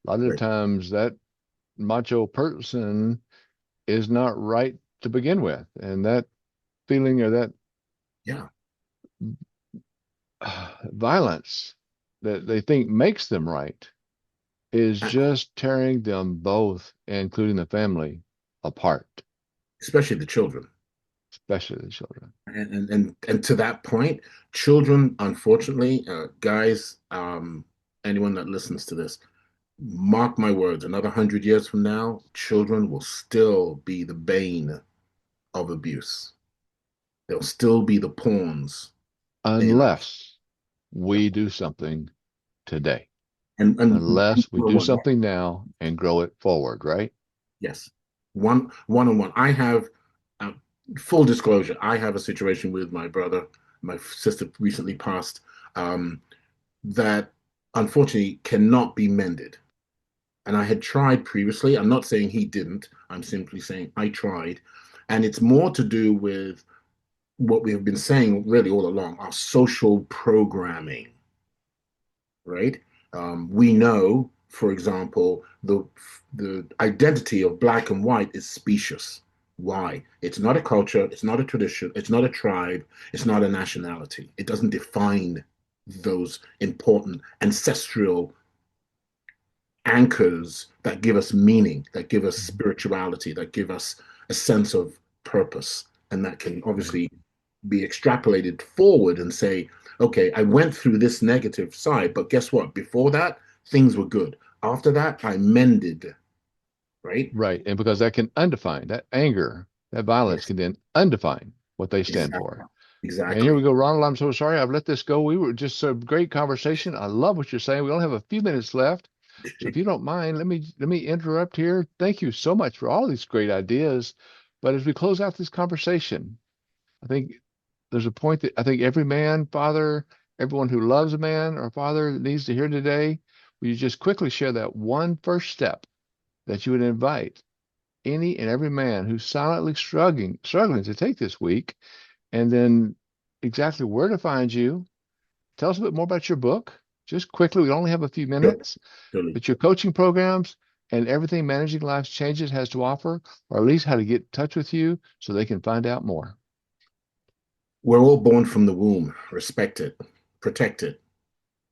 A lot of the Right. times that macho person is not right to begin with. And that feeling or that Yeah. violence that they think makes them right is just tearing them both, including the family, apart. Especially the children. especially the children. And to that point, children, unfortunately, guys, anyone that listens to this, mark my words, another 100 years from now, children will still be the bane of abuse. They'll still be the pawns in Unless we do something today. and Unless we do one, something now and grow it forward, right? yes, one on one. I have uh, full disclosure. I have a situation with my brother. My sister recently passed. Um, that unfortunately cannot be mended. And I had tried previously. I'm not saying he didn't. I'm simply saying I tried. And it's more to do with what we have been saying really all along, our social programming, right? We know, for example, the identity of black and white is specious. Why? It's not a culture, it's not a tradition, it's not a tribe, it's not a nationality. It doesn't define those important ancestral anchors that give us meaning, that give us Mhm. spirituality, that give us a sense of purpose. And that can Right. obviously be extrapolated forward and say, okay, I went through this negative side, but guess what? Before that, things were good. After that, I mended, right? Right. And because that can undefine that anger, that violence Yes, can then undefine what they stand exactly. for. And here we Exactly. go, Ronald. I'm so sorry. I've let this go. We were just a great conversation. I love what you're saying. We only have a few minutes left. So if you don't mind, let me interrupt here. Thank you so much for all these great ideas. But as we close out this conversation, I think there's a point that I think every man, father, everyone who loves a man or father needs to hear today. Will you just quickly share that one first step that you would invite any and every man who's silently struggling to take this week, and then exactly where to find you? Tell us a bit more about your book. Just quickly, we only have a few Sure. minutes, Surely. but your coaching programs and everything Managing Life's Changes has to offer, or at least how to get in touch with you so they can find out more. We're all born from the womb. Respect it, protect it,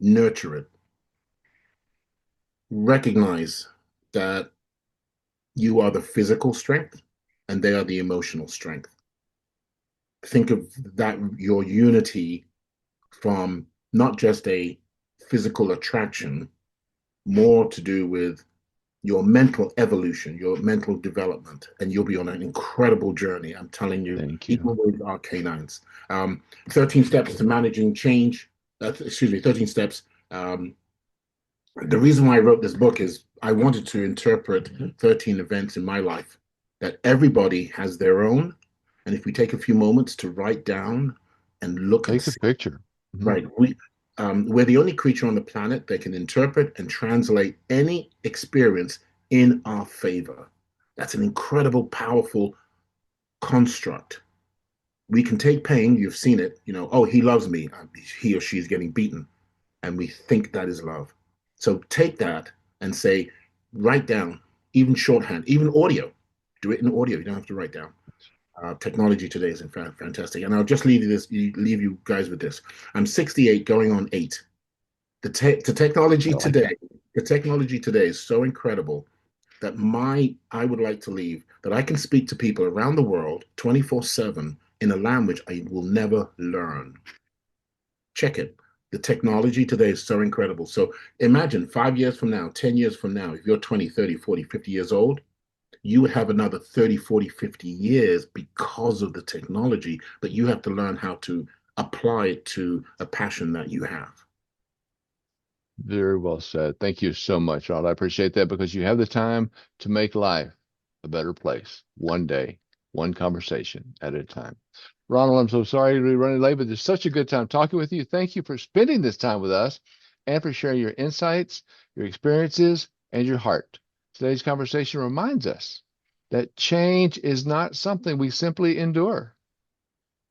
nurture it. Recognize that you are the physical strength and they are the emotional strength. Think of that, your unity, from not just a physical attraction, more to do with your mental evolution, your mental development, and you'll be on an incredible journey. I'm telling you, Thank you. even with our canines. 13 steps to managing change. 13 steps. Um, the reason why I wrote this book is I wanted to interpret 13 events in my life that everybody has their own. And if we take a few moments to write down and look and Take a see, picture. Mhm. right, we're the only creature on the planet that can interpret and translate any experience in our favor. That's an incredible, powerful construct. We can take pain, you've seen it, oh, he loves me, he or she is getting beaten, and we think that is love. So take that and say, write down, even shorthand, even audio. Do it in audio. You don't have to write down. Technology today is fantastic, and I'll just leave you guys with this. I'm 68, going on 8. The I technology like today, it. the technology today is so incredible that I would like to leave that I can speak to people around the world 24/7 in a language I will never learn. Check it. The technology today is so incredible. So imagine 5 years from now, 10 years from now, if you're 20, 30, 40, 50 years old, you would have another 30, 40, 50 years because of the technology, but you have to learn how to apply it to a passion that you have. Very well said. Thank you so much, Rod. I appreciate that because you have the time to make life a better place, one day, one conversation at a time. Ronald, I'm so sorry to be running late, but it's such a good time talking with you. Thank you for spending this time with us and for sharing your insights, your experiences, and your heart. Today's conversation reminds us that change is not something we simply endure.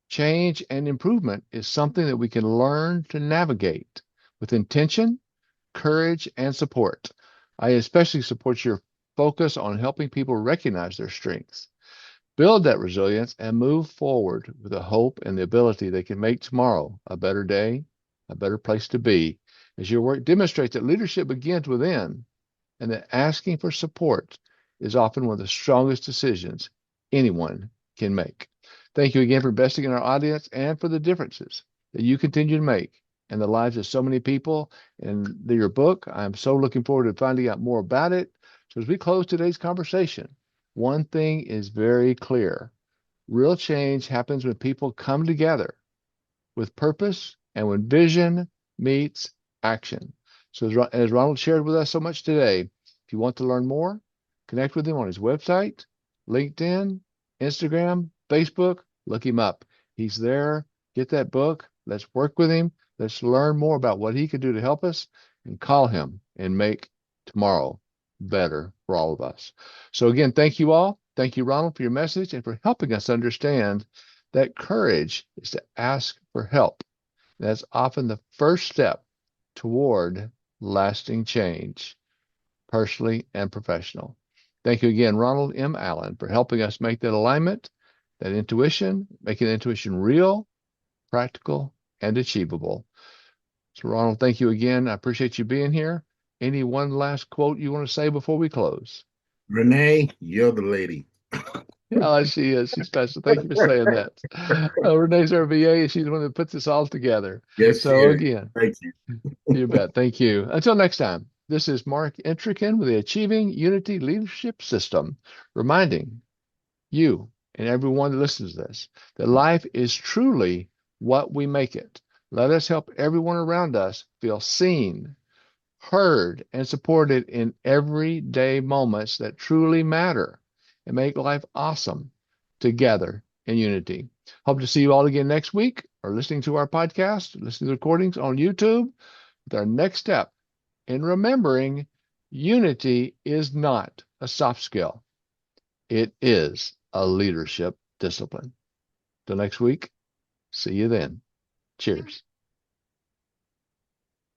Change and improvement is something that we can learn to navigate with intention, courage, and support. I especially support your focus on helping people recognize their strengths, build that resilience, and move forward with the hope and the ability they can make tomorrow a better day, a better place to be, as your work demonstrates that leadership begins within and that asking for support is often one of the strongest decisions anyone can make. Thank you again for investing in our audience and for the differences that you continue to make in the lives of so many people. And your book, I'm so looking forward to finding out more about it. So as we close today's conversation, one thing is very clear. Real change happens when people come together with purpose and when vision meets action. So as Ronald shared with us so much today, if you want to learn more, connect with him on his website, LinkedIn, Instagram, Facebook. Look him up. He's there. Get that book. Let's work with him. Let's learn more about what he can do to help us and call him and make tomorrow better for all of us. So again, thank you all. Thank you, Ronald, for your message and for helping us understand that courage is to ask for help. That's often the first step toward lasting change, personally and professional. Thank you again, Ronald M. Allen, for helping us make that alignment, that intuition, making the intuition real, practical, and achievable. So, Ronald, thank you again. I appreciate you being here. Any one last quote you want to say before we close? Renee, you're the lady. Oh, she is. She's special. Thank you for saying that. Renee's our VA, and she's the one that puts this all together. Yes, So dear. again, Thank you. you bet. Thank you. Until next time, this is Mark Intrican with the Achieving Unity Leadership System, reminding you and everyone that listens to this that life is truly what we make it. Let us help everyone around us feel seen, heard, and supported in everyday moments that truly matter and make life awesome together in unity. Hope to see you all again next week or listening to our podcast, listening to the recordings on YouTube with our next step in remembering unity is not a soft skill. It is a leadership discipline. Till next week, see you then. Cheers.